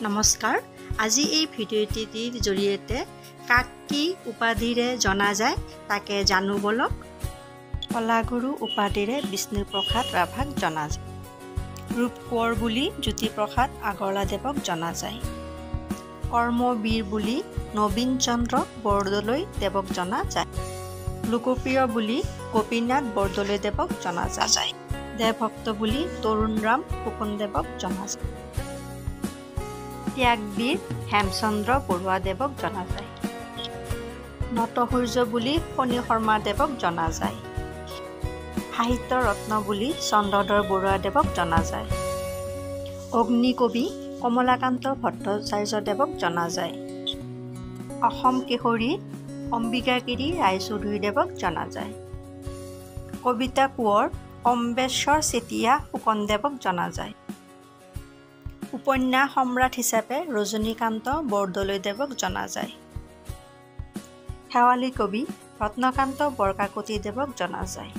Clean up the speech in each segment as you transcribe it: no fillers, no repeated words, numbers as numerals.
নমস্কাৰ আজি এই ভিডিঅ'টিৰ জৰিয়তে কাক কি উপাধিৰে জনা যায় তাকে জানো বলক। কলাগুৰু উপাধিৰে বিষ্ণুপ্ৰসাদ ৰাভাক জনা যায়। ৰূপকোঁৱৰ বুলি জ্যোতিপ্ৰসাদ আগৰৱালাদেৱক জনা যায়। কৰ্মবীৰ বুলি নবীন চন্দ্ৰ বৰদলৈদেৱক জনা যায়। লোকপ্ৰিয় বুলি গোপীনাথ বৰদলৈদেৱক জনা যায়। দেৱভক্ত বুলি তৰুণৰাম ফুকনদেৱক জনা যায়। ত্যাগবীৰ হেমচন্দ্ৰ বৰুৱাদেৱক জনা যায়। নটসূৰ্য বুলি ফণী শৰ্মাদেৱক জনা যায়। সাহিত্য ৰত্ন বুলি চন্দ্ৰধৰ বৰুৱাদেৱক জনা যায়। অগ্নিকবি কমলাকান্ত ভট্টাচাৰ্যদেৱক জনা যায়। অসম কেশৰী অম্বিকাগিৰি ৰায়চৌধুৰীদেৱক জনা যায়। কবিতা কোঁৱৰ অম্বেশ্বৰ চেতিয়া ফুকনদেৱক জনা যায়। উপন্যাস সম্ৰাট হিচাপে ৰজনীকান্ত বৰদলৈদেৱক জনা যায়। শেৱালি কবি ৰত্নকান্ত বৰকাকতিদেৱক জনা যায়।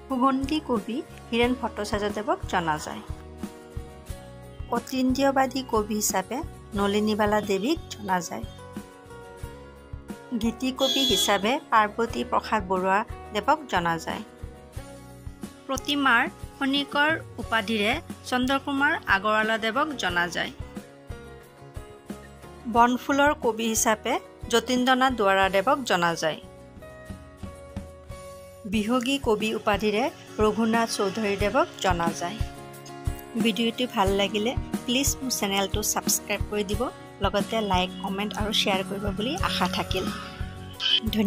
সুগন্ধি কবি হীৰেণ ভট্টাচাৰ্যদেৱক জনা যায়। অতীন্দ্ৰিয়বাদী কবি হিচাপে নলিনীবালা দেৱীক জনা যায়। গীতিকবি হিচাপে পাৰ্বতী প্ৰসাদ বৰুৱাদেৱক জনা যায়। প্ৰতিমাৰ খনিকৰ উপাধিৰে চন্দ্ৰকুমাৰ আগৰৱালাদেৱক জনা যায়। বনফুলৰ কবি হিচাপে যতীন্দ্ৰনাথ দুৱৰাদেৱক জনা যায়। বিহগী কবি উপাধিৰে ৰঘুনাথ চৌধুৰীদেৱক জনা যায়। ভিডিঅ'টি ভাল লাগিলে প্লিজ মোৰ চেনেলটো ছাবস্ক্ৰাইব কৰি দিব, লগতে লাইক কমেণ্ট আৰু শ্বেয়াৰ কৰিব বুলি আশা থাকিল। ধন্যবাদ।